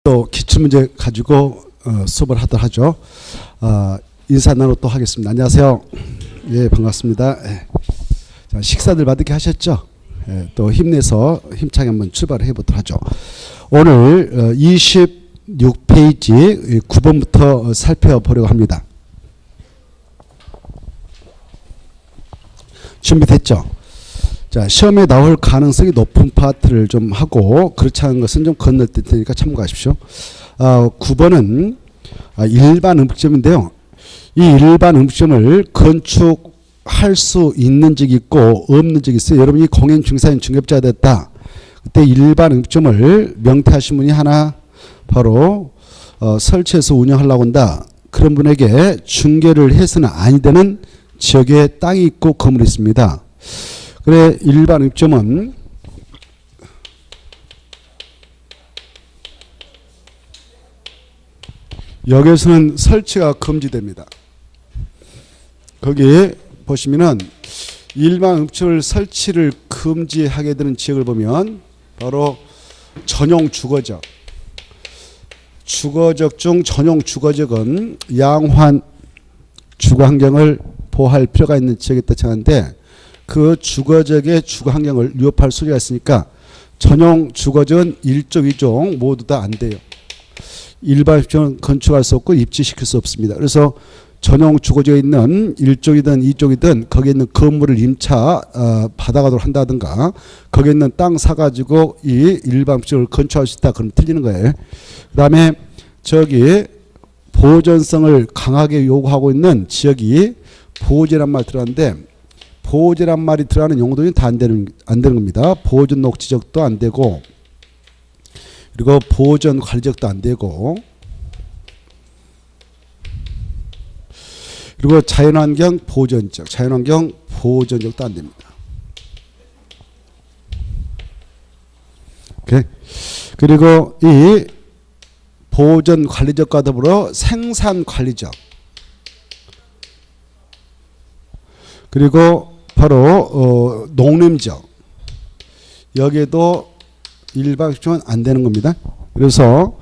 또 기출문제 가지고 수업을 하도록 하죠. 인사 나누 또 하겠습니다. 안녕하세요. 예, 반갑습니다. 예. 자, 식사들 맛있게 하셨죠? 예, 또 힘내서 힘차게 한번 출발을 해보도록 하죠. 오늘 26페이지 9번부터 살펴보려고 합니다. 준비됐죠? 자, 시험에 나올 가능성이 높은 파트를 좀 하고 그렇지 않은 것은 좀 건널 테니까 참고하십시오. 9번은 일반 음식점인데요. 이 일반 음식점을 건축할 수 있는 적이 있고 없는 적이 있어요. 여러분이 공인 중개사인 중개업자가 됐다. 그때 일반 음식점을 명퇴하신 분이 하나 바로 설치해서 운영하려고 한다. 그런 분에게 중개를 해서는 아니 되는 지역에 땅이 있고 건물이 있습니다. 그래, 일반 음식점은 여기에서는 설치가 금지됩니다. 거기 보시면은 일반 음식점을 설치를 금지하게 되는 지역을 보면 바로 전용 주거적. 주거적 중 전용 주거적은 양호한 주거 환경을 보호할 필요가 있는 지역에 따르는데 그 주거적의 주거 환경을 위협할 소리가 있으니까 전용 주거적은 1종, 2종 모두 다 안 돼요. 일반 주거는 건축할 수 없고 입지시킬 수 없습니다. 그래서 전용 주거지에 있는 1종이든 2종이든 거기에 있는 건물을 임차 받아가도록 한다든가 거기에 있는 땅 사가지고 이 일반 주거를 건축할 수 있다. 그럼 틀리는 거예요. 그 다음에 저기 보존성을 강하게 요구하고 있는 지역이 보호제란 말 들어갔는데 보호제란 말이 들어가는 용도는 다 안 되는 겁니다. 보존 녹지적도 안 되고 그리고 보존 관리적도 안 되고 그리고 자연환경 보존적, 자연환경 보존적도 안 됩니다. 오케이. 그리고 이 보존 관리적과 더불어 생산 관리적 그리고 바로 농림적 여기에도 일반 주거는 안 되는 겁니다. 그래서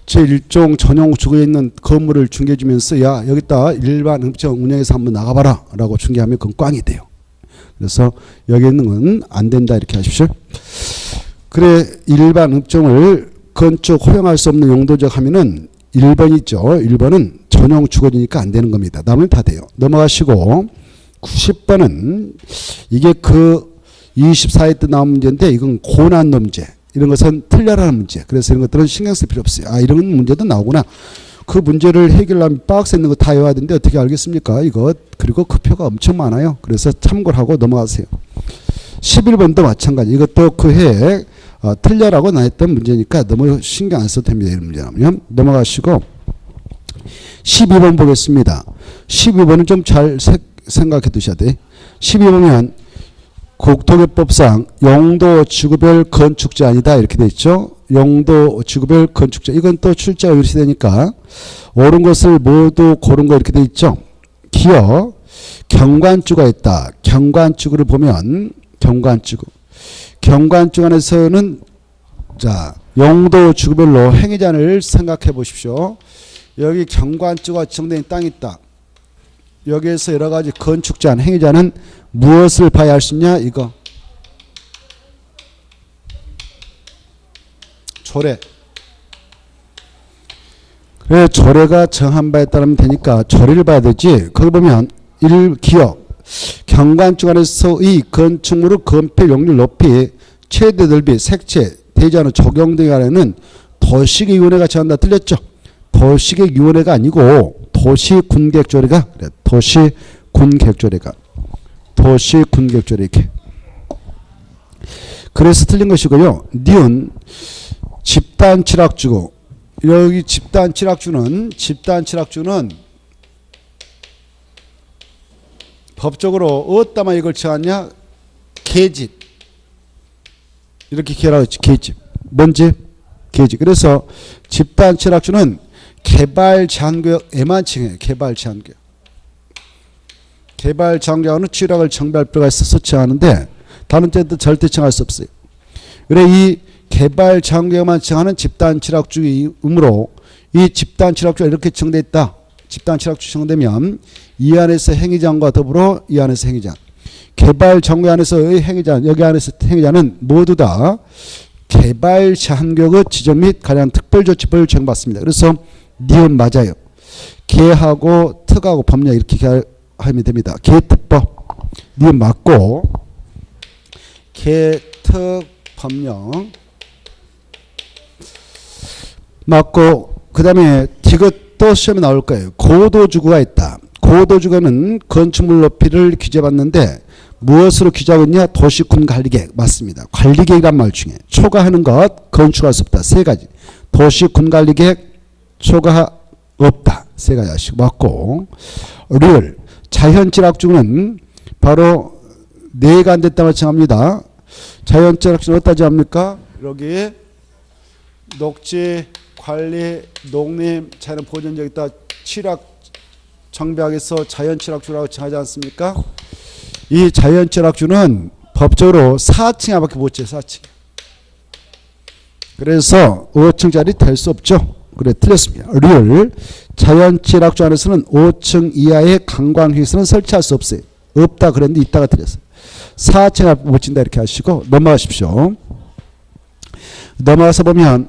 제1종 전용 주거에 있는 건물을 중개해 주면서 야 여기다 일반 음식점 운영해서 한번 나가봐라 라고 중개하면 그건 꽝이 돼요. 그래서 여기 있는 건 안 된다 이렇게 하십시오. 그래 일반 음식점을 건축 허용할 수 없는 용도적 하면은 1번 있죠. 1번은 전용 주거지니까 안 되는 겁니다. 남은 다 돼요. 넘어가시고 90번은 이게 그 24회 때 나온 문제인데 이건 고난도 문제. 이런 것은 틀려라는 문제. 그래서 이런 것들은 신경 쓸 필요 없어요. 이런 문제도 나오구나. 그 문제를 해결하면 박스에 있는 거 다 외워야 되는데 어떻게 알겠습니까? 이거 그리고 그 표가 엄청 많아요. 그래서 참고를 하고 넘어가세요. 11번도 마찬가지. 이것도 그 해에 틀려라고 나왔던 문제니까 너무 신경 안 써도 됩니다. 이런 문제라면 넘어가시고 12번 보겠습니다. 12번은 좀 잘 생각해 두셔야 돼. 12번은 국토교법상 용도 지구별 건축자 아니다 이렇게 돼 있죠. 용도 지구별 건축자 이건 또 출제가 유리되니까 옳은 것을 모두 고른 거 이렇게 돼 있죠. 기어 경관주가 있다. 경관주를 보면 경관주 안에서는 자 용도 지구별로 행위자를 생각해 보십시오. 여기 경관주가 지정된 땅이 있다. 여기에서 여러 가지 건축자, 행위자는 무엇을 봐야 할 수 있냐? 이거. 조례. 그래, 조례가 정한 바에 따르면 되니까 조례를 봐야 되지. 거기 보면 1기억. 경관주간에서의 건축물의 건폐 용률 높이, 최대 넓이, 색채, 대지하는 적용 등에 관해는 도시계획위원회가 정한다. 틀렸죠? 도시계획위원회가 아니고 도시군계획조례가 그래. 도시군계획조례가 이렇게. 그래서 틀린 것이고요. 니은 집단취락주고 여기 집단취락주는 법적으로 어디다만 이걸 정하냐? 계집 이렇게 기하라고 했지. 계집 뭔지? 계집. 그래서 집단취락주는 개발 제한구역에만 칭해요. 개발 제한구역. 개발 제한구역은 취락을 정비할 필요가 있어서 칭하는데 다른 때도 절대 칭할 수 없어요. 그래 이 개발 장벽에만 정하는 집단 칠학주의이므로 이 집단 칠학주가 이렇게 정되어 있다. 집단 칠학주 정되면 이 안에서 행위자과 더불어 이 안에서 행위자. 개발 정부 안에서의 행위자, 여기 안에서 행위자는 모두 다 개발 제한구역의 지정 및 가량 특별조치법을 적용받습니다. 그래서 니은 맞아요. 개하고 특하고 법령 이렇게 하면 됩니다. 개특법 니은 맞고 개특법령 맞고 그 다음에 이것도 시험에 나올 거예요. 고도주거가 있다. 고도주거는 건축물 높이를 규제받는데 무엇으로 규제하고 있냐? 도시군 관리계획 맞습니다. 관리계획이란 말 중에 초과하는 것 건축할 수 없다. 세 가지. 도시군 관리계획 초과 없다. 세 가지 아시고 맞고 리을 자연질학주는 바로 내가 안 됐다고 정합니다. 자연질학주는 어디다 정합니까? 여기 녹지 관리 농림 자연 보존적 있다. 칠학 정비학에서 자연칠학주라고 정하지 않습니까? 이 자연칠학주는 법적으로 4층밖에 못 지어요. 4층. 그래서 5층짜리 될 수 없죠. 그래 틀렸습니다. 리을 자연칠학주 안에서는 5층 이하의 관광시설은 설치할 수 없어요. 없다 그랬는데 있다가 틀렸어요. 4층 앞 못 진다 이렇게 하시고 넘어가십시오. 넘어가서 보면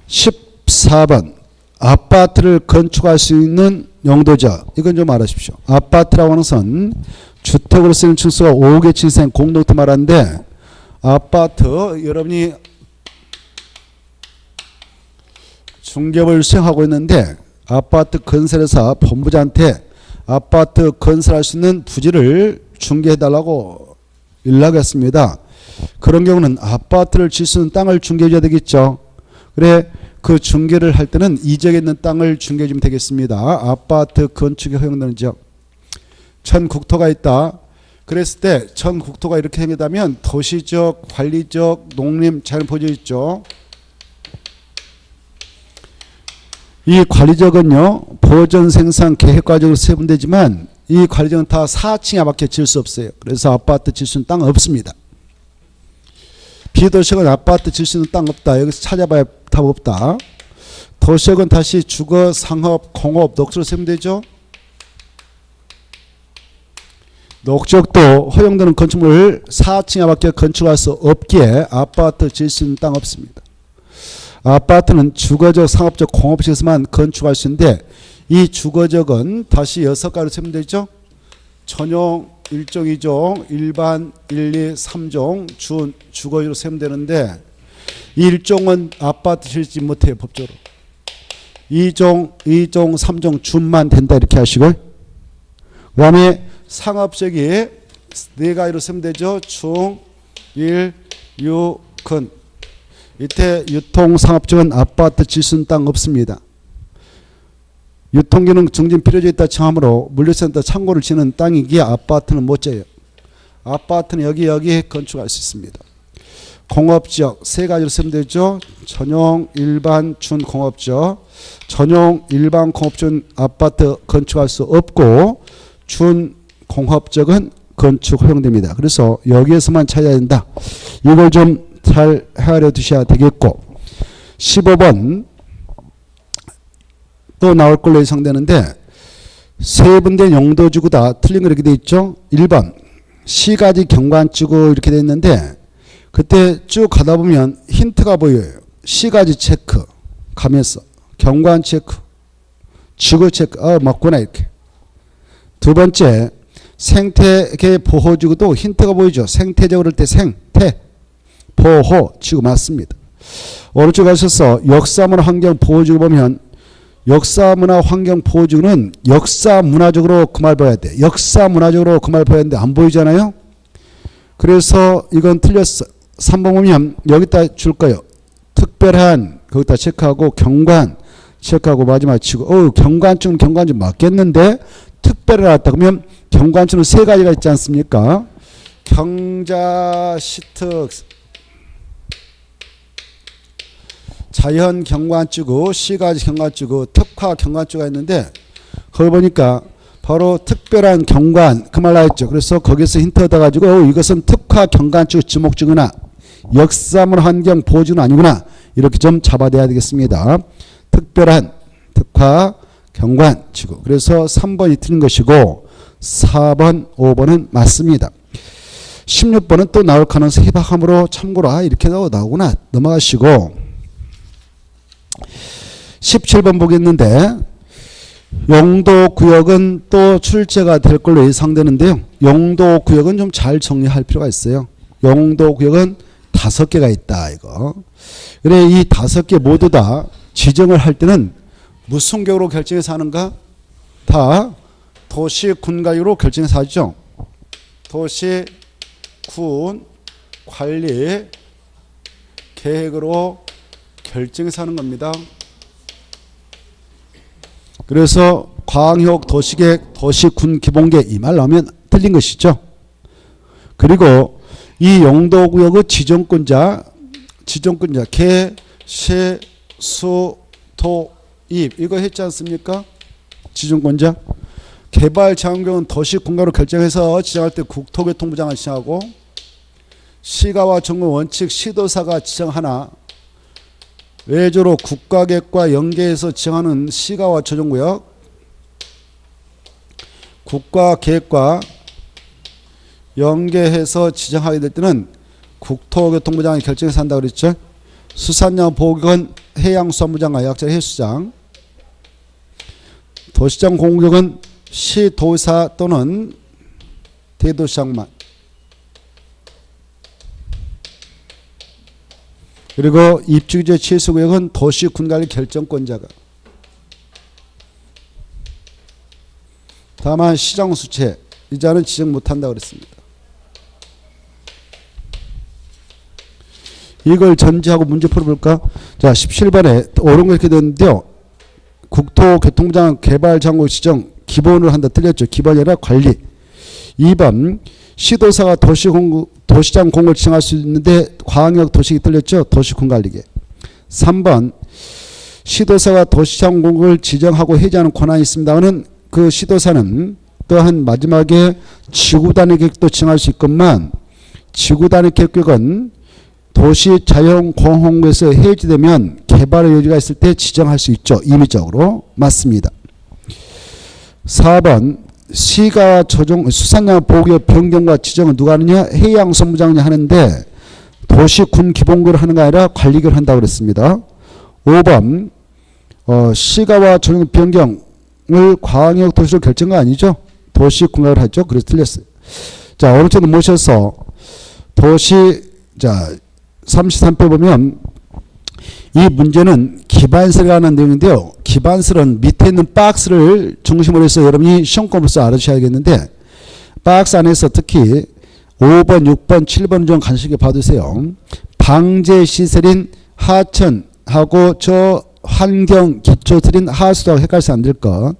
14번 아파트를 건축할 수 있는 용도죠. 이건 좀 알아주십시오. 아파트라고 하는 것은 주택으로 쓰는 층수가 5개 층생 공동체 말하는데 아파트 여러분이 중개업을 수행하고 있는데 아파트 건설회사 본부장한테 아파트 건설할 수 있는 부지를 중개해달라고 연락했습니다. 그런 경우는 아파트를 질 수 있는 땅을 중개해줘야 되겠죠. 그래 그 중개를 할 때는 이 지역에 있는 땅을 중개해 주면 되겠습니다. 아파트 건축에 허용되는 지역. 전국토가 있다. 그랬을 때 전국토가 이렇게 생겼다면 도시적, 관리적, 농림, 자연보존 있죠. 이 관리적은요. 보존, 생산, 계획과정으로 세분되지만 이 관리적은 다 4층 이하밖에 질 수 없어요. 그래서 아파트 질 수 있는 땅은 없습니다. 비도시역은 아파트 질 수 있는 땅 없다. 여기서 찾아봐야 답 없다. 도시역은 다시 주거, 상업, 공업, 녹지로 세면 되죠. 녹지역도 허용되는 건축물을 4층 이하밖에 건축할 수 없기에 아파트 질 수 있는 땅 없습니다. 아파트는 주거적, 상업적, 공업시에서만 건축할 수 있는데 이 주거적은 다시 6가지로 세면 되죠. 전용 1종, 2종, 일반 1, 2, 3종 주거지로 세면 되는데 1종은 아파트 짓지 못해요. 법적으로. 2종, 3종 준만 된다 이렇게 하시고 그 다음에 상업적이 4가지로 세면 되죠. 중, 1, 6, 근 이때 유통상업적은 아파트 질 수 있는 땅 없습니다. 유통기능 증진 필요져 있다 청하므로 물류센터 창고를 지는 땅이기에 아파트는 못 져요. 아파트는 여기 건축할 수 있습니다. 공업지역 3가지로 쓰면 되죠. 전용, 일반, 준공업지역. 전용, 일반 공업지역은 아파트 건축할 수 없고 준공업지역은 건축 허용됩니다. 그래서 여기에서만 찾아야 된다. 이걸 좀 잘 헤아려 두셔야 되겠고 15번 또 나올 걸로 예상되는데 세분된 용도지구다. 틀린 거 이렇게 돼 있죠. 1번 시가지 경관지구 이렇게 돼 있는데 그때 쭉 가다 보면 힌트가 보여요. 시가지 체크 가면서 경관 체크 지구 체크 맞구나 이렇게. 두 번째 생태계 보호지구도 힌트가 보이죠. 생태적으로 할 때 생태 보호 지구 맞습니다. 오른쪽 가셔서 역사문화 환경 보호지구 보면 역사문화 환경 보호지구는 역사문화적으로 그 말 봐야 돼. 역사문화적으로 그 말 봐야 되는데 안 보이잖아요. 그래서 이건 틀렸어. 3번 보면 여기다 줄 거예요. 특별한 거기다 체크하고 경관 체크하고 마지막 치고 경관증은 경관증 맞겠는데 특별히 나왔다. 그러면 경관증은 3가지가 있지 않습니까? 경자시특 자연 경관지구, 시가지 경관지구, 특화 경관지구가 있는데 거기 보니까 바로 특별한 경관 그 말 나왔죠. 그래서 거기서 힌트 얻어가지고 이것은 특화 경관지구 지목지구나 역사물 환경 보증은 아니구나. 이렇게 좀 잡아내야 되겠습니다. 특별한, 특화, 경관, 지구. 그래서 3번이 틀린 것이고 4번, 5번은 맞습니다. 16번은 또 나올 가능성이 희박하므로 참고로 이렇게 나오구나 넘어가시고 17번 보겠는데 용도구역은 또 출제가 될 걸로 예상되는데요. 용도구역은 좀 잘 정리할 필요가 있어요. 용도구역은 5개가 있다 이거. 그래 이 5개 모두 다 지정을 할 때는 무슨 격으로 결정해서 하는가? 다 도시 군가격으로 결정해서 하죠. 도시 군 관리 계획으로 결정해서 하는 겁니다. 그래서 광역 도시계획 도시군 기본계획 이 말 나오면 틀린 것이죠. 그리고 이 용도구역의 지정권자 개, 시, 수, 토, 입 이거 했지 않습니까? 지정권자 개발장경은 도시군가로 결정해서 지정할 때 국토교통부 장관이 지정하고 시가와 정부 원칙 시도사가 지정하나 외조로 국가계획과 연계해서 지정하는 시가와 조정구역 국가계획과 연계해서 지정하게 될 때는 국토교통부 장관이 결정해서 한다고 그랬죠. 수산양 보호구역은 해양수산부 장관 약자 해수장 도시장 공구역은 시도사 또는 대도시장만 그리고 입주규제 취소구역은 도시군관리 결정권자가 다만 시장수채 이자는 지정 못한다고 그랬습니다. 이걸 전제하고 문제 풀어볼까? 자 17번에 옳은 거 이렇게 되는데요. 국토교통부 장관 개발장고 지정 기본으로 한다 틀렸죠. 기본이 아니라 관리. 2번 시도사가 도시장 공을 지정할 수 있는데 광역 도시기 틀렸죠. 도시군관리계. 3번 시도사가 도시장 공을 지정하고 해제하는 권한이 있습니다만 그 시도사는 또한 마지막에 지구단위 계획도 지정할 수 있건만 지구단위 계획은 도시 자연공헌구에서 해제되면 개발의 여지가 있을 때 지정할 수 있죠. 임의적으로. 맞습니다. 4번 시가 조정 수산양 보호구역 변경과 지정은 누가 하느냐? 해양수산부장이 하는데 도시군 기본구를 하는 게 아니라 관리구를 한다고 그랬습니다. 5번 시가와 조정 변경을 광역 도시로 결정가 아니죠. 도시군가를 하죠. 그래서 틀렸어요. 자 오른쪽으로 모셔서 도시 자 33표 보면 이 문제는 기반설이라는 내용인데요. 기반설은 밑에 있는 박스를 중심으로 해서 여러분이 시험권으로서 알아주셔야겠는데 박스 안에서 특히 5번, 6번, 7번 좀 간식에 봐두세요. 방제시설인 하천하고 저 환경기초설인 하수도하고 헷갈려서 안 될 것.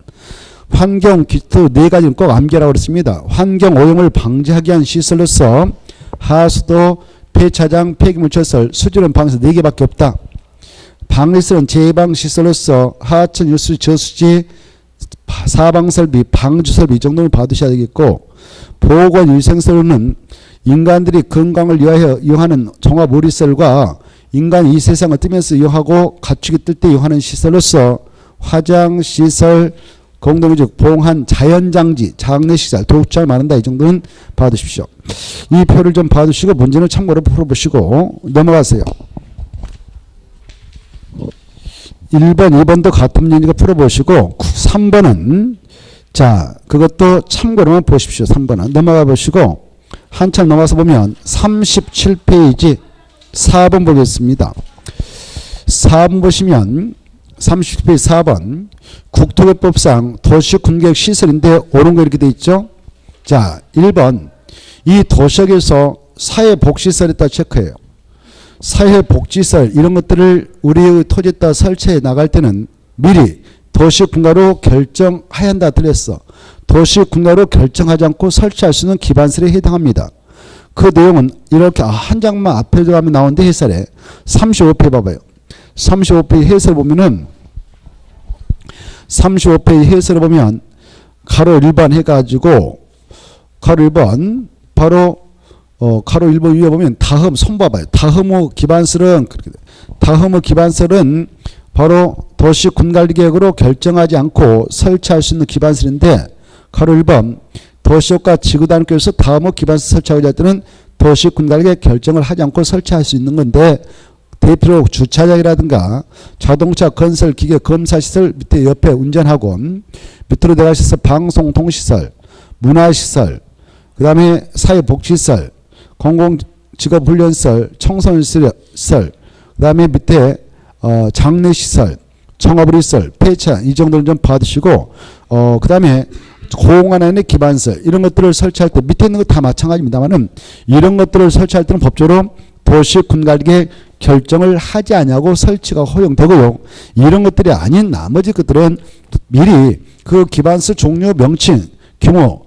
환경기초 네 가지는 꼭 암기하라고 그랬습니다. 환경오염을 방지하기 위한 시설로서 하수도, 폐차장, 폐기물시설, 수질원 방에서 4개밖에 없다. 방리설은 제방시설로서 하천, 유수, 저수지, 사방설비, 방주설비 이 정도는 봐두셔야 되겠고 보건위생설로는 인간들이 건강을 위하여 이용하는 종합의료시설과 인간이 이 세상을 뜨면서 이용하고 가축이 뜰 때 이용하는 시설로서 화장시설, 공동유적, 봉한, 자연장지, 장례시설, 도축잘 많은다 이 정도는 봐두십시오. 이 표를 좀 봐두시고 문제는 참고로 풀어보시고 넘어가세요. 1번, 2번도 같은 문제니까 풀어보시고 3번은 자 그것도 참고로만 보십시오. 3번은 넘어가 보시고 한참 넘어가서 보면 37페이지 4번 보겠습니다. 4번 보시면 37페이지 4번 국토교법상 도시군계획 시설인데 옳은 거 이렇게 돼 있죠. 자 1번 이 도시역에서 사회복지시설에다 체크해요. 사회복지시설 이런 것들을 우리의 토지에다 설치해 나갈 때는 미리 도시군가로 결정해야 한다 틀렸어. 도시군가로 결정하지 않고 설치할 수 있는 기반설에 해당합니다. 그 내용은 이렇게 한 장만 앞에 들어가면 나오는데 해설에 35페이지 봐봐요. 35페이지 해설 보면은 35페이지 해설을 보면 가로 1번 해가지고 가로 1번 바로 가로 1번 위에 보면 다흠, 손 봐봐요. 다흠의 기반설은, 다흠의 기반설은 바로 도시 군관리계획으로 결정하지 않고 설치할 수 있는 기반설인데, 가로 1번 도시업과 지구단계에서 다음의 기반설 설치하고자 할 때는 도시 군관리계획 결정을 하지 않고 설치할 수 있는 건데, 대표로 주차장이라든가 자동차 건설 기계 검사시설 밑에 옆에 운전학원, 밑으로 내려가셔서 방송통시설, 문화시설, 그 다음에 사회복지시설, 공공직업훈련시설, 청소년시설, 그 다음에 밑에 장례시설, 청업의시설, 폐차 이 정도는 좀 받으시고, 그 다음에 공안의 기반설 이런 것들을 설치할 때 밑에 있는 거 다 마찬가지입니다만은 이런 것들을 설치할 때는 법적으로 도시 군관리계획 결정을 하지 않냐고 설치가 허용되고요. 이런 것들이 아닌 나머지 것들은 미리 그 기반설 종류, 명칭, 규모,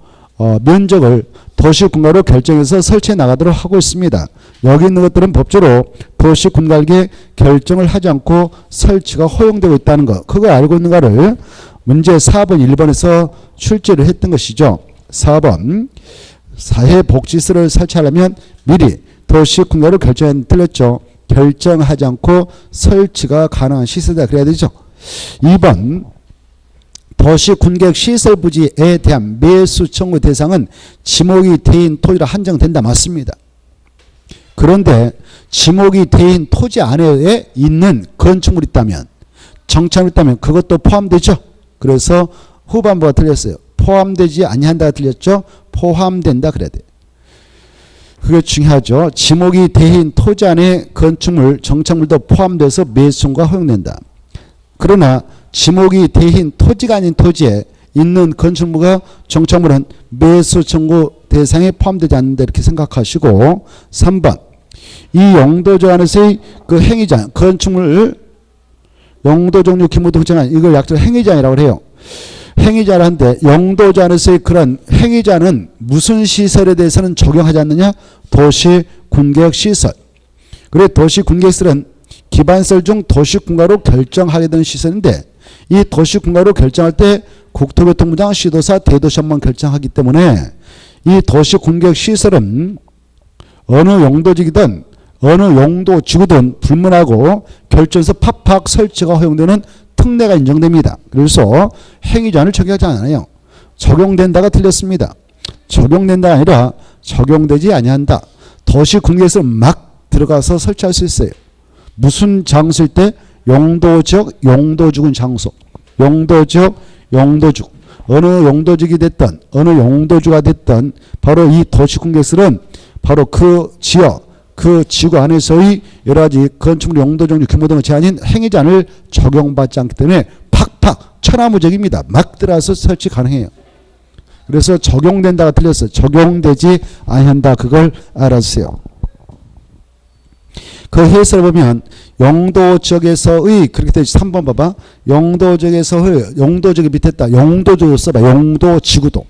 면적을 도시군가로 결정해서 설치해 나가도록 하고 있습니다. 여기 있는 것들은 법적으로 도시군가에게 결정을 하지 않고 설치가 허용되고 있다는 것. 그걸 알고 있는 거를 문제 4번, 1번에서 출제를 했던 것이죠. 4번. 사회복지시설을 설치하려면 미리 도시군가로 결정했는데 틀렸죠. 결정하지 않고 설치가 가능한 시설이다. 그래야 되죠. 2번. 도시군계획 시설부지에 대한 매수 청구 대상은 지목이 대인 토지로 한정된다. 맞습니다. 그런데 지목이 대인 토지 안에 있는 건축물이 있다면, 정착물이 있다면 그것도 포함되죠. 그래서 후반부가 틀렸어요. 포함되지 아니한다가 틀렸죠. 포함된다 그래야 돼요. 그게 중요하죠. 지목이 대인 토지 안에 건축물, 정착물도 포함돼서 매수 청구가 허용된다. 그러나 지목이 대인 토지가 아닌 토지에 있는 건축물과 정착물은 매수 청구 대상에 포함되지 않는다 이렇게 생각하시고, 3번 이 용도조 안에서의 그 행위자, 건축물 용도 종류 규모 등 정한 이걸 약자로 행위자라고 해요. 행위자라는데 용도조 안에서의 그런 행위자는 무슨 시설에 대해서는 적용하지 않느냐? 도시군계획 시설. 그래 도시군계획시설은 기반설 중 도시군가로 결정하게 되는 시설인데, 이 도시군가로 결정할 때 국토교통부장, 시도사, 대도시장만 결정하기 때문에 이 도시군계획 시설은 어느 용도지기든 어느 용도지구든 불문하고 결정해서 팍팍 설치가 허용되는 특례가 인정됩니다. 그래서 행위자는 적용하지 않아요. 적용된다가 틀렸습니다. 적용된다가 아니라 적용되지 아니한다. 도시군계획에서 막 들어가서 설치할 수 있어요. 무슨 장소일 때? 용도지역, 용도주군 장소. 용도지역, 용도주. 어느 용도지역이 됐든 어느 용도주가 됐든 바로 이 도시군계획은 바로 그 지역, 그 지구 안에서의 여러 가지 건축물 용도 종류 규모 등의 제한인 행위자를 적용받지 않기 때문에 팍팍 천하무적입니다. 막 들어와서 설치 가능해요. 그래서 적용된다가 틀렸어요. 적용되지 아니한다. 그걸 알아주세요. 그 해설을 보면 용도지역에서의 그렇게 되지. 3번 봐봐. 용도지역에서의 용도지역이 밑에 있다. 용도지구 써봐. 용도지구도.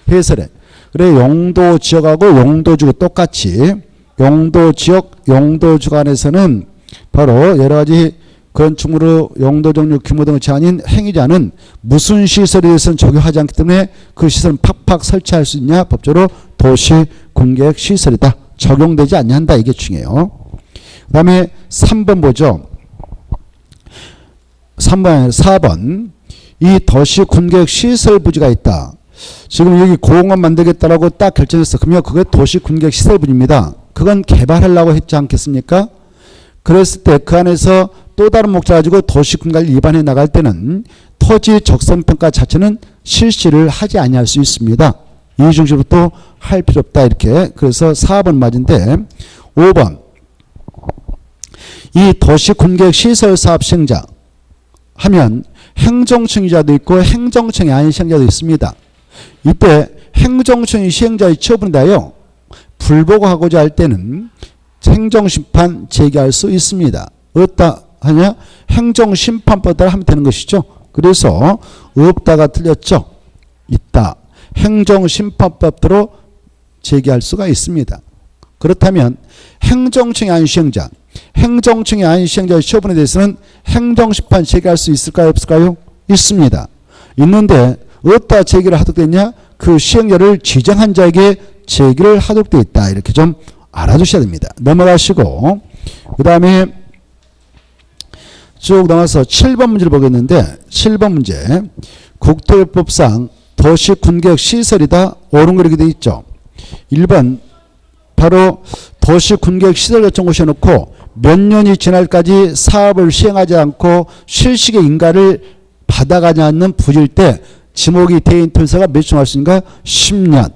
해설에. 그래 용도지역하고 용도지구 똑같이 용도지역, 용도지구 안에서는 바로 여러가지 건축물의 용도 종류 규모 등의 제한인 행위자는 무슨 시설에 대해서는 적용하지 않기 때문에 그 시설은 팍팍 설치할 수 있냐? 법적으로 도시군계획 시설이다. 적용되지 않는다. 이게 중요해요. 그 다음에 3번 보죠. 3번, 4번. 이 도시군계획 시설 부지가 있다. 지금 여기 공원 만들겠다라고 딱 결정했어. 그러면 그게 도시군계획 시설 부지입니다. 그건 개발하려고 했지 않겠습니까? 그랬을 때 그 안에서 또 다른 목적 가지고 도시군계획을 위반해 나갈 때는 토지 적성평가 자체는 실시를 하지 아니할 수 있습니다. 이중시부터 할 필요 없다. 이렇게. 그래서 4번 맞은데 5번. 이 도시군계획 시설 사업 시행자 하면 행정청이자도 있고 행정청이 아닌 시행자도 있습니다. 이때 행정청이 시행자의 처분인데요. 불복하고자 할 때는 행정심판 제기할 수 있습니다. 어디다 하냐? 행정심판법에 따라 하면 되는 것이죠. 그래서 없다가 틀렸죠. 있다. 행정심판법대로 제기할 수가 있습니다. 그렇다면 행정청이 아닌 시행자, 행정청이 아닌 시행자의 처분에 대해서는 행정심판 제기할 수 있을까요? 없을까요? 있습니다. 있는데 어디다 제기를 하도록 됐냐? 그 시행자를 지정한 자에게 제기를 하도록 되어 있다. 이렇게 좀 알아두셔야 됩니다. 넘어가시고 그 다음에 쭉 넘어가서 7번 문제를 보겠는데 7번 문제 국토요법상 도시군계획 시설이다. 옳은 거 이렇게 되어 있죠. 1번 바로 도시군계획 시설 요청 오셔놓고 몇 년이 지날까지 사업을 시행하지 않고 실식의 인가를 받아가지 않는 부지일 때 지목이 대인 틀서가 몇 주 할 수 있는가? 10년.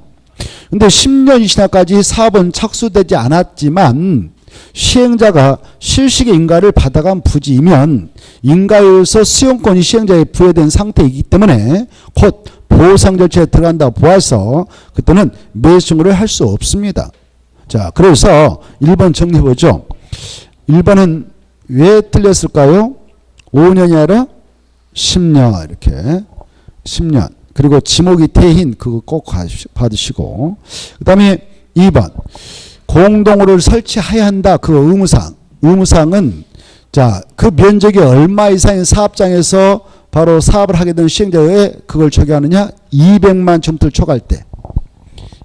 근데 10년이 지나까지 사업은 착수되지 않았지만 시행자가 실식의 인가를 받아간 부지이면 인가에 의해서 수용권이 시행자에 부여된 상태이기 때문에 곧 보상 절차에 들어간다 보아서 그때는 매수를 할 수 없습니다. 자, 그래서 1번 정리해보죠. 1번은 왜 틀렸을까요? 5년이 아니라 10년 이렇게 10년. 그리고 지목이 대인 그거 꼭 받으시고 그 다음에 2번 공동호를 설치해야 한다. 그 의무사항은 자, 그 면적이 얼마 이상인 사업장에서 바로 사업을 하게 되는 시행자에 그걸 적용하느냐? 200만 제곱미터를 초과할 때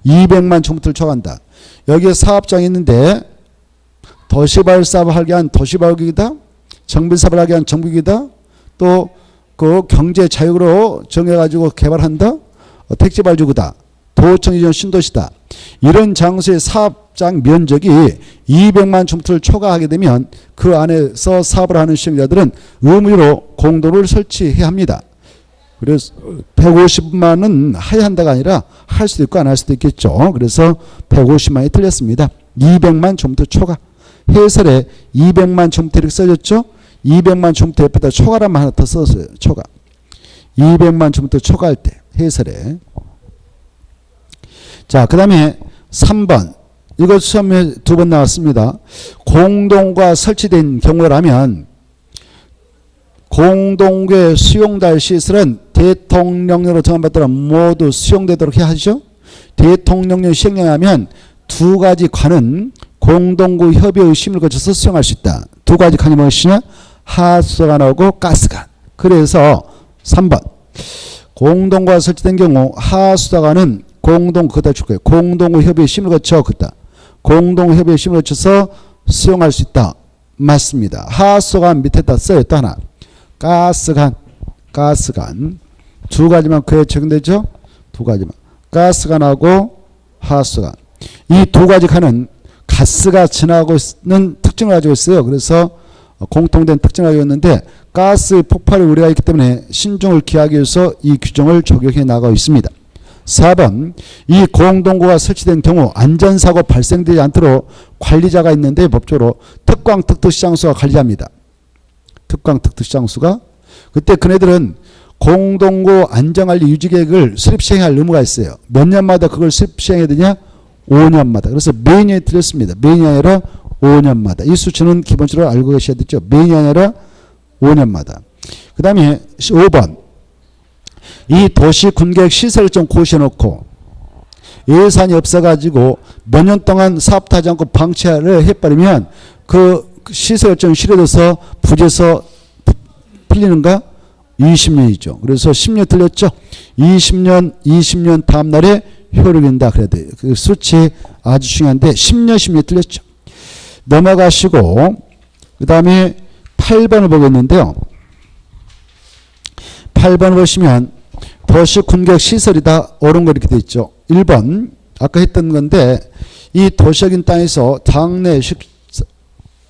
200만 제곱미터를 초과한다. 여기에 사업장이 있는데 도시발 사업을 하게 한 도시발기이다. 정비사업을 하게 한 정비기이다. 또 그 경제 자유로 정해가지고 개발한다. 택지발주구다. 도청 이전 신도시다. 이런 장소의 사업장 면적이 200만 제곱미터를 초과하게 되면 그 안에서 사업을 하는 시행자들은 의무로 공도를 설치해야 합니다. 그래서 150만은 해야 한다가 아니라 할 수도 있고 안 할 수도 있겠죠. 그래서 150만이 틀렸습니다. 200만 제곱미터 초과. 해설에 200만 제곱미터 이렇게 써졌죠. 200만 제곱미터 옆에다 초과라만 하나 더 썼어요. 초과. 200만 제곱미터 초과할 때 해설에. 자, 그 다음에 3번. 이거 처음에 2번 나왔습니다. 공동과 설치된 경우라면 공동구의 수용될 시설은 대통령령으로 정한받더라 모두 수용되도록 해야 하죠. 대통령령 시행령하면 두 가지 관은 공동구 협의의 심을 거쳐서 수용할 수 있다. 두 가지 관이 무엇이냐? 하수관하고 가스관. 그래서 3번 공동구가 설치된 경우 하수관은 그다 줄 거예요. 공동구 협의의 심을 거쳐 그다. 공동구 협의의 심을 거쳐서 수용할 수 있다. 맞습니다. 하수관 밑에다 써요. 또 하나. 가스관 두 가지만 그에 적용되죠. 두 가지만 가스관하고 하수관 이 두 가지 칸은 가스가 지나고 있는 특징을 가지고 있어요. 그래서 공통된 특징을 가지고 있는데 가스의 폭발이 우려가 있기 때문에 신중을 기하기 위해서 이 규정을 적용해 나가고 있습니다. 4번 이 공동구가 설치된 경우 안전사고 발생되지 않도록 관리자가 있는데 법적으로 특광 특특시장수가 관리합니다. 특광 특특시장수가 그때 그네들은 공동구 안전관리 유지계획을 수립 시행할 의무가 있어요. 몇 년마다 그걸 수립 시행해야 되냐? 5년마다. 그래서 매년이 틀렸습니다. 매년이 아니라 5년마다. 이 수치는 기본적으로 알고 계셔야 되죠. 매년이 아니라 5년마다. 그 다음에 5번 이 도시군계획 시설을 좀 고시해놓고 예산이 없어가지고 몇 년 동안 사업하지 않고 방치를 해버리면 그 시설 좀 실어져서 부지에서 풀리는가? 20년이죠. 그래서 10년 틀렸죠. 20년 다음 날에 효력된다. 그래야 돼요. 그 수치 아주 중요한데 10년 틀렸죠. 넘어가시고 그 다음에 8번을 보겠는데요. 8번 보시면 도시군계획 시설이다. 옳은 거 이렇게 돼 있죠. 1번 아까 했던 건데 이 도시적인 땅에서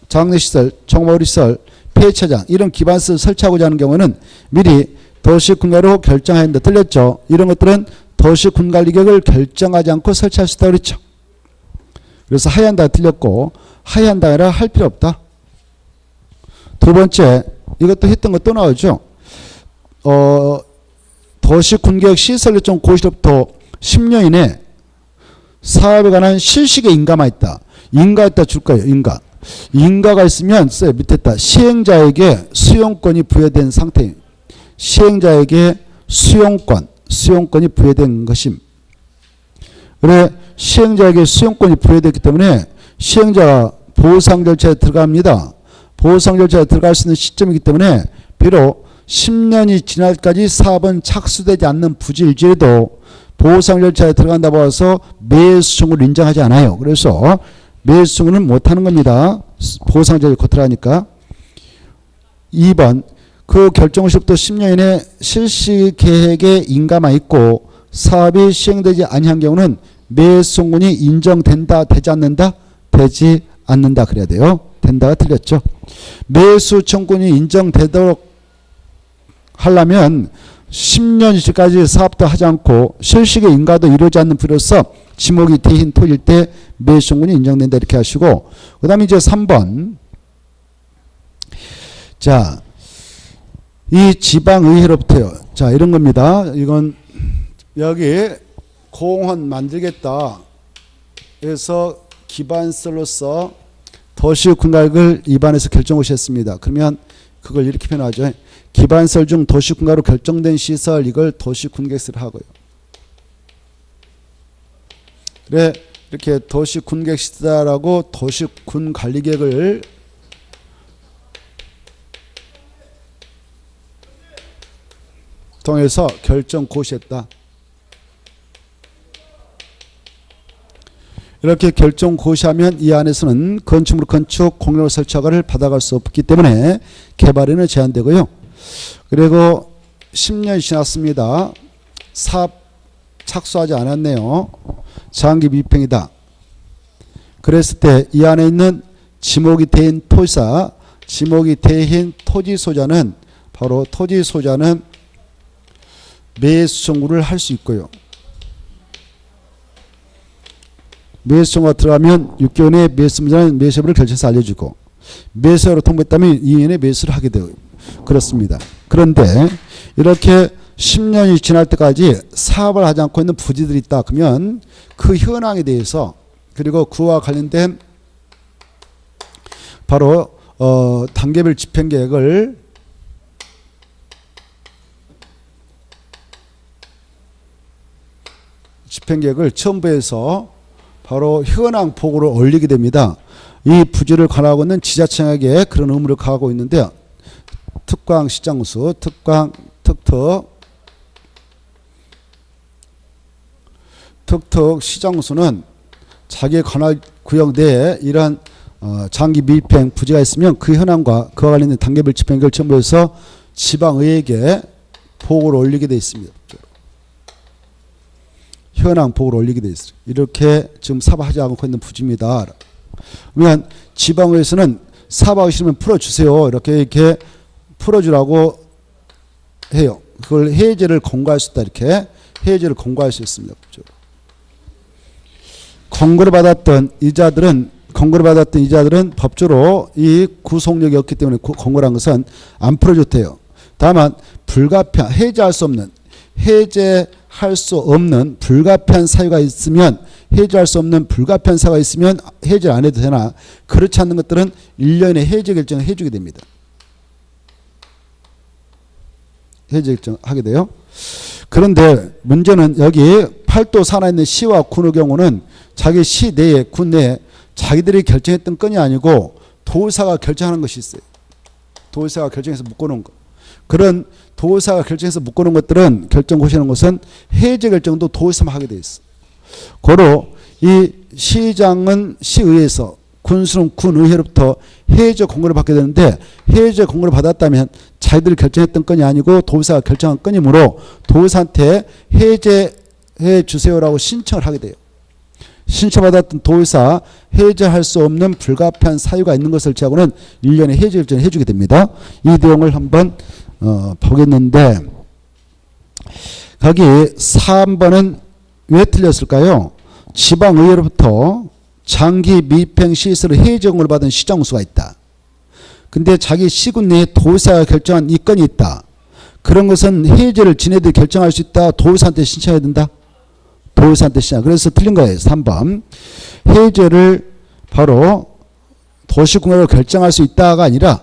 장례시설, 정모리시설, 폐차장 이런 기반시설 설치하고자 하는 경우는 미리 도시군계획으로 결정해야 한다. 틀렸죠. 이런 것들은 도시군관리계획을 결정하지 않고 설치할 수 있다고 그랬죠. 그래서 하야 한다 틀렸고 하야 한다 아니라 할 필요 없다. 두 번째 이것도 했던 거 또 나오죠. 도시군계획 시설 요청 고시로부터 10년 이내 사업에 관한 실식의 인가만 있다. 인가 있다 줄 거예요. 인가가 있으면 써요. 밑에다 시행자에게 수용권이 부여된 상태. 시행자에게 수용권이 부여된 것임. 그래 시행자에게 수용권이 부여됐기 때문에 시행자가 보상 절차에 들어갑니다. 보상 절차에 들어갈 수 있는 시점이기 때문에 비록 10년이 지날까지 사업은 착수되지 않는 부지일지라도 보상 절차에 들어간다고 해서 매수 청구를 인정하지 않아요. 그래서 매수 청구는 못하는 겁니다. 보상 절차에 들어가니까. 2번 그 결정 시부터 10년 이내 실시 계획에 인가만 있고 사업이 시행되지 아니한 경우는 매수 청구는 인정된다, 되지 않는다? 되지 않는다 그래야 돼요. 된다가 틀렸죠. 매수 청구는 인정되도록 하려면 10년 이전까지 사업도 하지 않고 실시계 인가도 이루어지지 않는 부로서 지목이 대인 토지일 때 매수 청구는 인정된다 이렇게 하시고, 그 다음에 이제 3번. 자, 이 지방의회로부터요. 자, 이런 겁니다. 이건 여기 공원 만들겠다 해서 기반설로서 도시군가를 입안에서 결정하셨습니다. 그러면 그걸 이렇게 표현하죠. 기반설 중 도시군가로 결정된 시설, 이걸 도시군객시를 하고요. 그래, 이렇게 도시군객시설하고 도시군관리계획을 통해서 결정 고시했다. 이렇게 결정 고시하면 이 안에서는 건축물 건축, 공유로 설치 허가를 받아갈 수 없기 때문에 개발에는 제한되고요. 그리고 10년이 지났습니다. 사업 착수하지 않았네요. 장기 미평이다. 그랬을 때 이 안에 있는 지목이 대인 토지사, 지목이 대인 토지 소자는 바로 토지 소자는 매수 청구를 할 수 있고요. 매수 청구가 들어가면 6개월 내에 매수 문제는 매수업을 결정해서 알려주고, 매수로 통보했다면 2년에 매수를 하게 되고 그렇습니다. 그런데 이렇게 10년이 지날 때까지 사업을 하지 않고 있는 부지들이 있다 그러면 그 현황에 대해서, 그리고 그와 관련된 바로 단계별 집행계획을 첨부해서 바로 현황 보고를 올리게 됩니다. 이 부지를 관할하고 있는 지자체에게 그런 의무를 가하고 있는데요. 특광 시장수, 특광 특특 시장수는 자기 관할 구역 내에 이러한 장기 밀평 부지가 있으면 그 현황과 그와 관련된 단계별 집행계획을 첨부해서 지방의회에게 보고를 올리게 되어 있습니다. 현황 보고를 올리게 되어 있어요. 이렇게 지금 사업하지 않고 있는 부지입니다. 그러면 지방의회에서는 사업하기 싫으면 풀어주세요. 이렇게 풀어주라고 해요. 그걸 해제를 공고할 수 있다. 이렇게 해제를 공고할 수 있습니다. 권고를 받았던 이자들은 법적으로 이 구속력이 없기 때문에 권고란 것은 안 풀어줬대요. 다만 해제할 수 없는 불가피한 사유가 있으면, 해제할 수 없는 불가피한 사유가 있으면 해제를 안 해도 되나, 그렇지 않는 것들은 1년에 해제 결정을 해주게 됩니다. 해제 결정하게 돼요. 그런데 문제는 여기 팔도 산하에 있는 시와 군의 경우는 자기 시 내에, 군 내에 자기들이 결정했던 건이 아니고 도사가 결정하는 것이 있어요. 도사가 결정해서 묶어놓은 것. 그런 도사가 결정해서 묶어놓은 것들은 결정 고시하는 것은 해제 결정도 도사만 하게 돼 있어. 고로 이 시장은 시의회에서, 군수는 군의회로부터 해제 공고를 받게 되는데, 해제 공고를 받았다면 자기들이 결정했던 건이 아니고 도사가 결정한 건이므로 도사한테 해제해 주세요라고 신청을 하게 돼요. 신청받았던 도사, 해제할 수 없는 불가피한 사유가 있는 것을 제하고는 1년에 해제 결정을 해주게 됩니다. 이 내용을 한번 보겠는데, 거기 3번은 왜 틀렸을까요? 지방의회로부터 장기 미평 시설의 해제공을 받은 시장수가 있다. 근데 자기 시군 내에 도사가 결정한 이 건이 있다. 그런 것은 해제를 지네들이 결정할 수 있다. 도사한테 신청해야 된다. 도사한테 신청. 그래서 틀린 거예요. 3번. 해제를 바로 도시공회로 결정할 수 있다가 아니라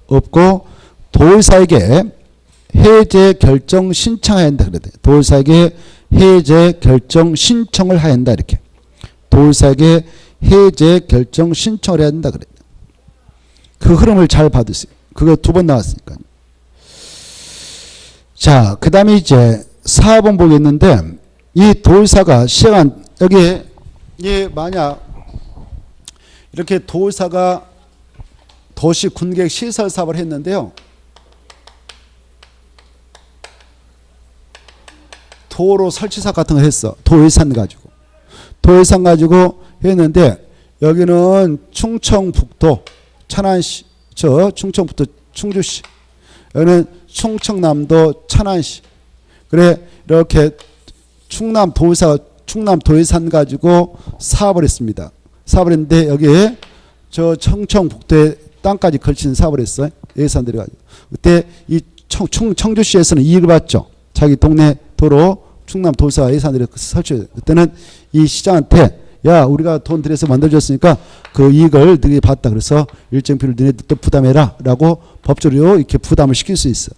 없고 도사에게 해제 결정 신청해야 한다. 그래야 돼. 도사에게 해제 결정 신청을 해야 한다. 이렇게. 도사에게 해제 결정 신청을 해야 한다. 그래. 그 흐름을 잘 받으세요. 그거 2번 나왔으니까. 자, 그 다음에 이제 4번 보겠는데, 이 도의사가 시행한, 여기에, 만약, 이렇게 도의사가 도시 군계획 시설 사업을 했는데요. 도로 설치 사업 같은 거 했어. 도의산 가지고. 도의산 가지고 했는데, 여기는 충청북도, 천안시, 충청북도 충주시. 여기는 충청남도 천안시. 그래, 이렇게 충남 도의산 가지고 사업을 했습니다. 사업을 했는데, 여기에 충청북도에 땅까지 걸치는 사업을 했어요. 예산들이 가지고. 그때 이 청주시에서는 이익을 봤죠. 자기 동네 도로 충남 도사 예산들이 설치해요. 그때는 이 시장한테 야, 우리가 돈 들여서 만들어줬으니까 그 이익을 너희 봤다. 그래서 일정 비율 너희들도 부담해라. 라고 법적으로 이렇게 부담을 시킬 수 있어.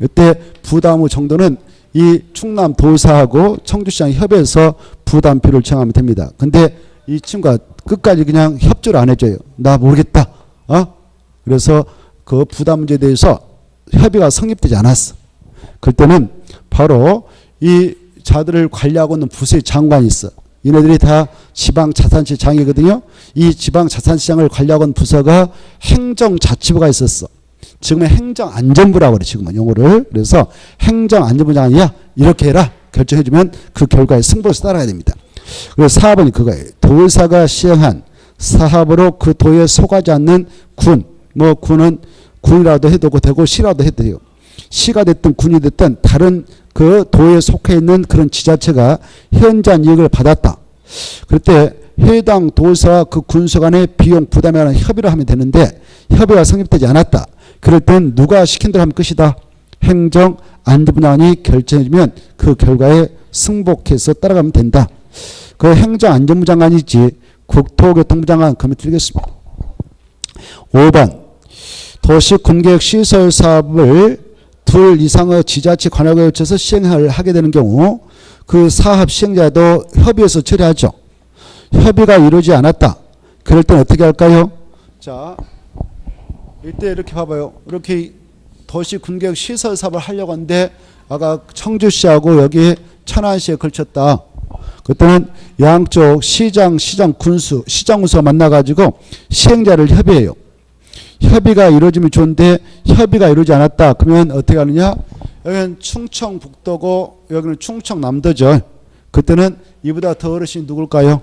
이때 부담 정도는 이 충남 도사하고 청주시장 협의해서 부담비를 정하면 됩니다. 근데 이 친구가 끝까지 그냥 협조를 안 해줘요. 나 모르겠다. 그래서 그 부담 문제에 대해서 협의가 성립되지 않았어. 그때는 바로 이 자들을 관리하고 있는 부서의 장관이 있어. 얘네들이 다 지방자산시장이거든요. 이 지방자산시장을 관리하고 있는 부서가 행정자치부가 있었어. 지금은 행정안전부라고 그래, 지금은 용어를. 그래서 행정안전부장이 야, 이렇게 해라. 결정해주면 그 결과에 승부에서 따라야 됩니다. 그래서 4번이 그거예요. 도의사가 시행한 사업으로 그 도에 속하지 않는 군, 군은 군이라도 해도 되고 시라도 해도 돼요. 시가 됐든 군이 됐든 다른 그 도에 속해 있는 그런 지자체가 현저한 이익을 받았다. 그럴 때 해당 도사와 그 군수 간의 비용 부담에 관한 협의를 하면 되는데 협의가 성립되지 않았다. 그럴 땐 누가 시킨 대로 하면 끝이다. 행정안전부장이 결정해주면 그 결과에 승복해서 따라가면 된다. 그 행정안전부 장관이지 국토교통부 장관 그러면 드리겠습니다. 5번 도시 군계획 시설 사업을 둘 이상의 지자체 관할구에 거쳐서 시행을 하게 되는 경우 그 사업 시행자도 협의해서 처리하죠. 협의가 이루어지지 않았다. 그럴 땐 어떻게 할까요? 자, 이때 이렇게 봐봐요. 이렇게 도시 군계획 시설 사업을 하려고 하는데 아까 청주시하고 여기 천안시에 걸쳤다. 그때는 양쪽 시장 군수, 시장 군수가 만나가지고 시행자를 협의해요. 협의가 이루어지면 좋은데 협의가 이루어지지 않았다. 그러면 어떻게 하느냐? 여기는 충청북도고 여기는 충청남도죠. 그때는 이보다 더 어르신이 누굴까요?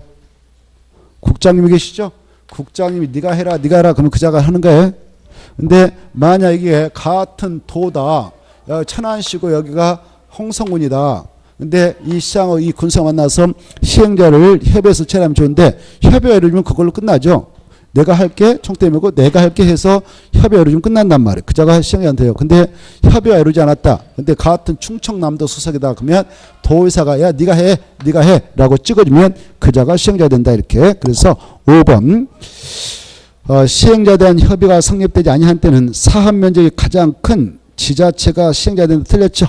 국장님이 계시죠? 국장님이 네가 해라 그러면 그 자가 하는 거예요. 근데 만약 이게 같은 도다. 여기 천안시고 여기가 홍성군이다. 근데 이 시장하고 이 군수가 만나서 시행자를 협의해서 처리하면 좋은데 협의가 이루어지면 그걸로 끝나죠. 내가 할게 총대매고 내가 할게 해서 협의가 이루어지면 끝난단 말이에요. 그자가 시행자한테요. 근데 협의가 이루어지지 않았다. 근데 같은 충청남도 소속이다. 그러면 도의사가 야 네가 해 라고 찍어주면 그자가 시행자 된다. 이렇게. 그래서 5번 시행자에 대한 협의가 성립되지 아니한 때는 사업 면적이 가장 큰 지자체가 시행자에 대한 데 틀렸죠.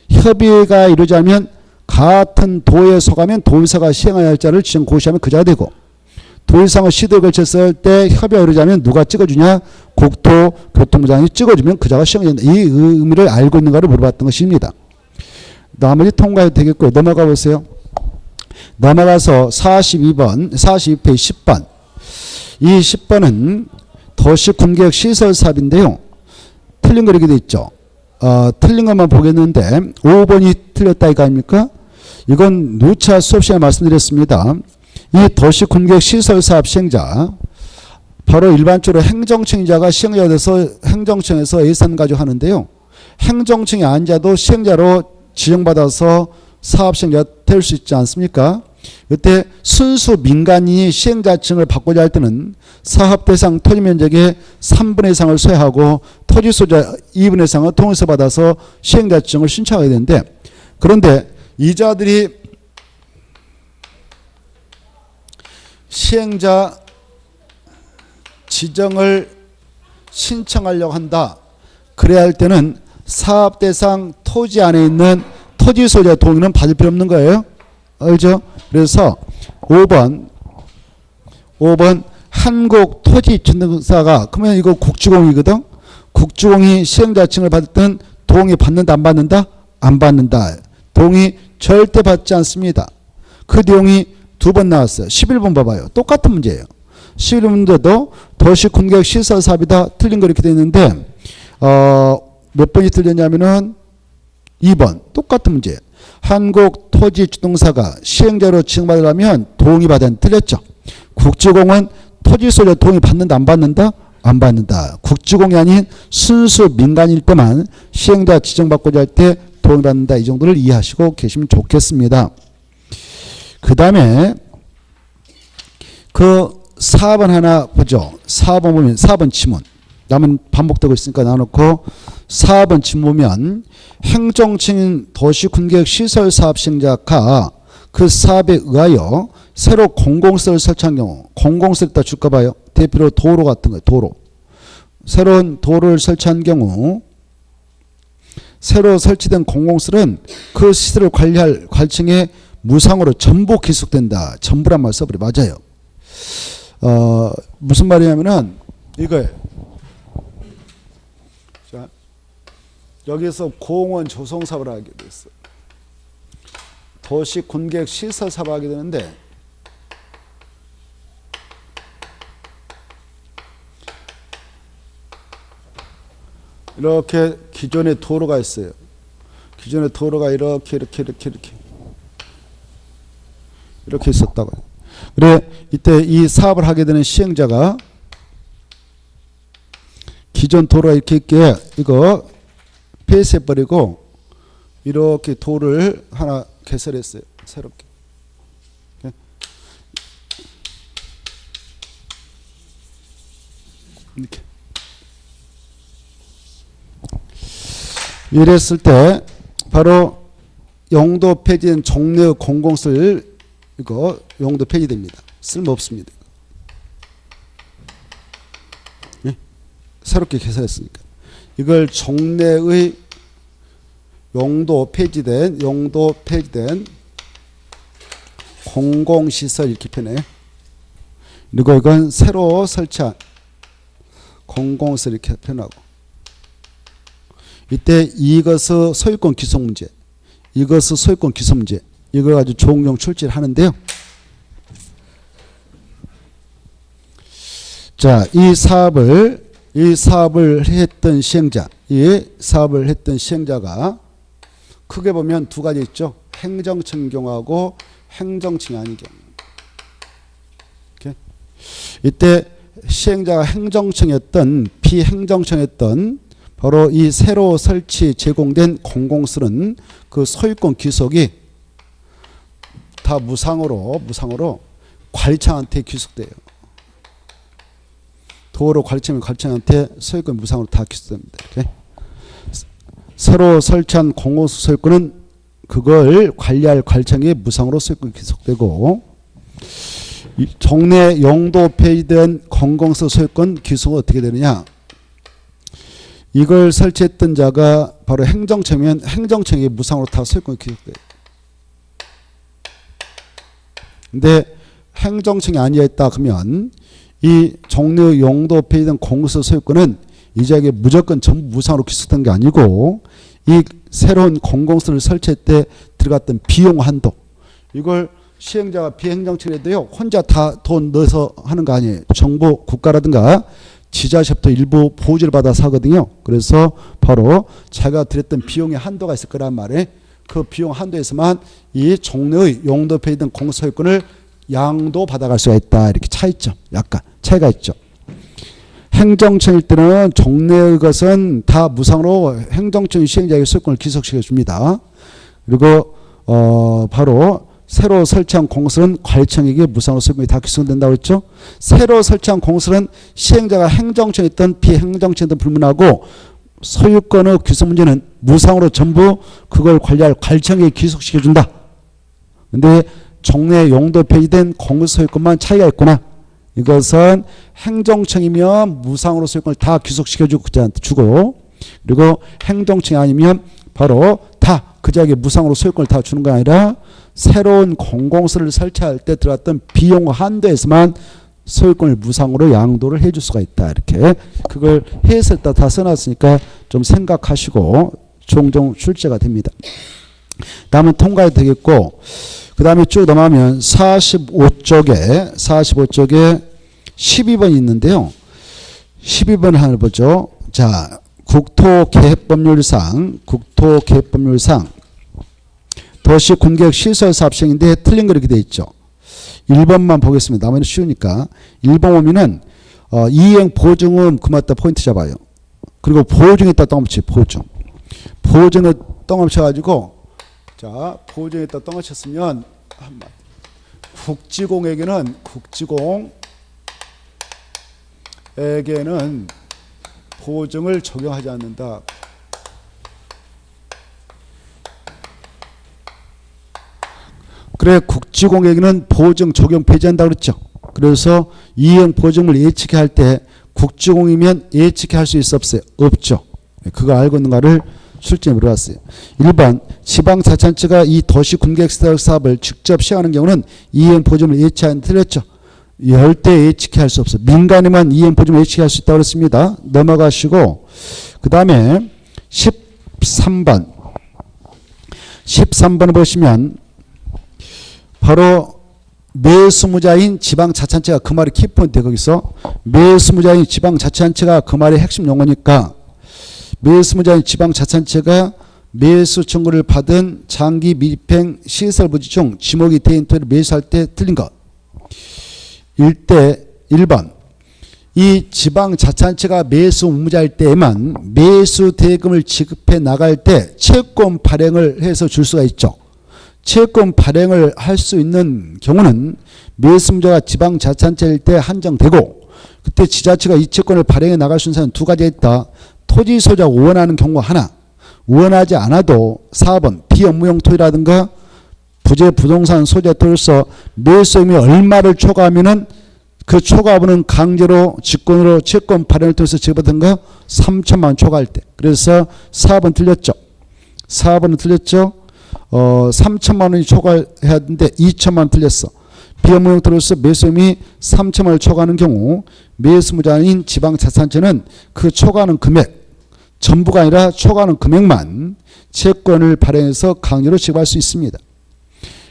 협의가 이루어지면 같은 도에 속하면 도의사가 시행해야 할 자를 지정 고시하면 그자가 되고 도의사와 시도에 걸쳤을 때 협의가 이루어지면 누가 찍어주냐? 국토교통부장이 찍어주면 그자가 시행된다. 이 의미를 알고 있는가를 물어봤던 것입니다. 나머지 통과해도 되겠고요. 넘어가 보세요. 넘어가서 42페이지 10번. 이 10번은 도시군계획 시설사업인데요. 틀린 거 이렇게 돼 있죠. 틀린 것만 보겠는데 5번이 틀렸다 이거 아닙니까? 이건 누차 수업 시간에 말씀드렸습니다. 이 도시군계획 시설사업 시행자 바로 일반적으로 행정청자가 시행자가 돼서 행정청에서 예산 가지고 하는데요. 행정청이 앉아도 시행자로 지정받아서 사업 시행자가 될 수 있지 않습니까? 그때 순수 민간인이 시행자층을 바꾸자 할 때는 사업 대상 토지 면적의 3분의 1상을 소유하고 토지 소유자 2분의 1상을 통해서 받아서 시행자층을 신청하게 되는데 그런데 이자들이 시행자 지정을 신청하려고 한다. 그래야 할 때는 사업 대상 토지 안에 있는 토지 소유자 동의는 받을 필요 없는 거예요. 알죠? 그래서 5번 한국토지주택사가 그러면 이거 국주공이거든. 국주공이 시행자층을 받을 때는 동의 받는다 안 받는다? 안 받는다. 동의 절대 받지 않습니다. 그 내용이 두 번 나왔어요. 11번 봐봐요. 똑같은 문제예요. 11번도 도시군객시설사업이다. 틀린 거 이렇게 되어 있는데 몇 번이 틀렸냐면은 2번 똑같은 문제예요. 한국토지주동사가 시행자로 지정받으려면 동의받은 틀렸죠. 국지공은 토지소유자 동의 받는다 안 받는다? 안 받는다. 국지공이 아닌 순수 민간일 때만 시행자 지정받고자 할 때 동의받는다. 이 정도를 이해하시고 계시면 좋겠습니다. 그 다음에 그 4번 하나 보죠. 4번 보면 4번 지문. 남은 반복되고 있으니까 나눠놓고 4번 지문 보면 행정층인 도시군객시설사업 시행자가 그 사업에 의하여 새로 공공시설을 설치한 경우 공공시설에다 줄까 봐요. 대표로 도로 같은 거예요. 도로. 새로운 도로를 설치한 경우 새로 설치된 공공시설은 그 시설을 관리할 관청에 무상으로 전부 기속된다. 전부란 말 써버려. 맞아요. 무슨 말이냐면은 이거예요. 자, 여기서 공원 조성 사업을 하게 됐어. 도시 군객 시설 사업을 하게 되는데 이렇게 기존에 도로가 있어요. 기존에 도로가 이렇게 있었다고요. 그래 이때 이 사업을 하게 되는 시행자가 기존 도로가 이렇게 있게 이거 폐쇄해버리고 이렇게 도를 하나 개설했어요. 새롭게. 이렇게. 이랬을 때 바로 용도 폐지된 종래의 공공시설 이거 용도 폐지됩니다. 쓸모없습니다. 네? 새롭게 개설했으니까. 이걸 종래의 용도 폐지된 공공시설 이렇게 표현해요. 그리고 이건 새로 설치한 공공시설 이렇게 표현하고 이때 이것의 소유권 기속 문제 이것의 소유권 기속 문제 이걸 가지고 종용 출제를 하는데요. 자, 이 사업을 했던 시행자, 이 사업을 했던 시행자가 크게 보면 두 가지 있죠. 행정청 경우하고 행정청이 아닌 경우. 이렇게. 이때 시행자가 행정청이었던 비행정청이었던 바로 이 새로 설치 제공된 공공시설은 그 소유권 귀속이 다 무상으로 관리청한테 귀속돼요. 도로 관리청한테 소유권 무상으로 다 귀속됩니다. 이렇게. 새로 설치한 공공시설 소유권은 그걸 관리할 관리청에 무상으로 소유권 귀속되고 종래 용도 폐지된 공공시설 소유권 귀속은 어떻게 되느냐? 이걸 설치했던 자가 바로 행정청이면 행정청이 무상으로 다 소유권이 귀속돼요. 근데 행정청이 아니었다 그러면 이 종래 용도 폐지된 공공시설 소유권은 이 지역에 무조건 전부 무상으로 귀속된 게 아니고 이 새로운 공공시설을 설치할 때 들어갔던 비용 한도 이걸 시행자가 비행정청인데요 혼자 다 돈 넣어서 하는 거 아니에요. 정부 국가라든가 지자체부터 일부 보조를 받아서 하거든요. 그래서 바로 자기가 들였던 비용의 한도가 있을 거란 말에 그 비용 한도에서만 이 종래의 용도 폐지된 공소유권을 양도 받아갈 수가 있다. 이렇게 차이점 약간 차이가 있죠. 행정청일 때는 종래의 것은 다 무상으로 행정청 시행자에게 소유권을 기속시켜 줍니다. 그리고 바로 새로 설치한 공시설은 관리청에게 무상으로 소유권이 다 기속된다고 했죠. 새로 설치한 공시설은 시행자가 행정청에 있던 비행정청에 불문하고 소유권의 귀속 문제는 무상으로 전부 그걸 관리할 관리청에게 기속시켜준다. 근데 종래 용도 폐지된 공시소유권만 차이가 있구나. 이것은 행정청이면 무상으로 소유권을 다 귀속시켜주고 그리고 행정청이 아니면 바로 다 그 지역에 무상으로 소유권을 다 주는 게 아니라 새로운 공공시설을 설치할 때 들어갔던 비용 한도에서만 소유권을 무상으로 양도를 해줄 수가 있다. 이렇게 그걸 해석했다 다 써놨으니까 좀 생각하시고 종종 출제가 됩니다. 다음은 통과해도 되겠고, 그 다음에 쭉 넘어가면 45쪽에 12번이 있는데요. 12번 하나 보죠. 자, 국토계획법률상 도시군계획시설사업 시행인데 틀린 거 이렇게 돼 있죠. 1번만 보겠습니다. 나머지는 쉬우니까. 1번 보면은 이행 보증은 그맞다 포인트 잡아요. 그리고 보증에다 똥붙이 보증. 보증을 똥붙여가지고 자, 보증에다 똥붙였으면 국지공에게는 보증을 적용하지 않는다. 그래, 국지공에게는 보증 적용 폐지한다 그랬죠. 그래서 이행 보증을 예측해 할 때 국지공이면 예측해 할 수 있어 없어요? 없죠. 그거 알고 있는가를 출제에 물어봤어요. 1번 지방자치단체가 이 도시군계획 사업을 직접 시행하는 경우는 이행 보증을 예측하는 틀렸죠. 절대 예측해 할 수 없어요. 민간에만 이행 보증을 예측할 수 있다고 그랬습니다. 넘어가시고 그 다음에 13번을 보시면 바로 매수무자인 지방자치단체가 그 말이 키포인트예요. 거기서 매수무자인 지방자치단체가 그 말의 핵심 용어니까 매수무자인 지방자치단체가 매수 청구를 받은 장기 미입행 시설부지 중 지목이 대인 토지를 매수할 때 틀린 것. 1번 이 지방자치단체가 매수 의무자일 때에만 매수 대금을 지급해 나갈 때 채권 발행을 해서 줄 수가 있죠. 채권 발행을 할 수 있는 경우는 매수의무자가 지방자치단체일 때 한정되고 그때 지자체가 이 채권을 발행해 나갈 순서는 두 가지가 있다. 토지 소유자가 원하는 경우가 하나, 원하지 않아도 4번 비업무용 토지라든가 부재 부동산 소유자 토지로서 매수임이 얼마를 초과하면은 그 초과분은 강제로 직권으로 채권 발행을 통해서 지급하던가 3천만 원 초과할 때. 그래서 4번 틀렸죠. 4번은 틀렸죠. 3천만 원이 초과해야 하는데 2천만 원 틀렸어. 비업무용 토지로서 매수임이 3천만 원을 초과하는 경우 매수무자인 지방자치단체는 그 초과하는 금액 전부가 아니라 초과하는 금액만 채권을 발행해서 강제로 지급할 수 있습니다.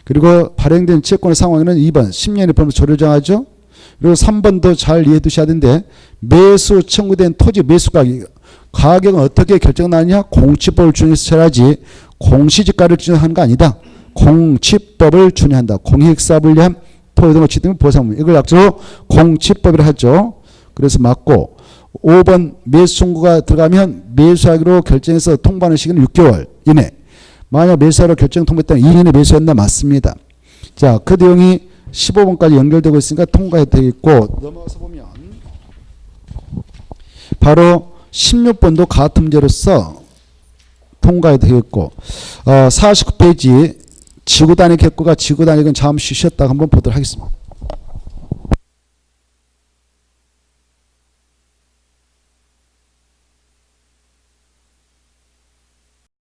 그리고 발행된 채권의 상황에는 2번 10년의 범위 조례 정하죠. 그리고 3번도 잘 이해해 두셔야 되는데 매수 청구된 토지 매수 가격은 어떻게 결정나느냐? 공시법을 준용해서 처리하지 공시지가를 준용하는 거 아니다. 공시법을 준용한다. 공익사업을 위한 토지 등을 취득하면 보상. 이걸 약자로 공시법이라 하죠. 그래서 맞고 5번 매수 청구가 들어가면 매수하기로 결정해서 통보하는 시기는 6개월 이내. 만약 매수하기로 결정 통보했다면 2년에 매수했나 맞습니다. 자, 그 내용이 15번까지 연결되고 있으니까 통과해도 되겠고 넘어가서 보면 바로 16번도 같은 문제로서 통과해도 되겠고 49페이지 지구단위 객구가 지구단위는 잠시 쉬었다가 한번 보도록 하겠습니다.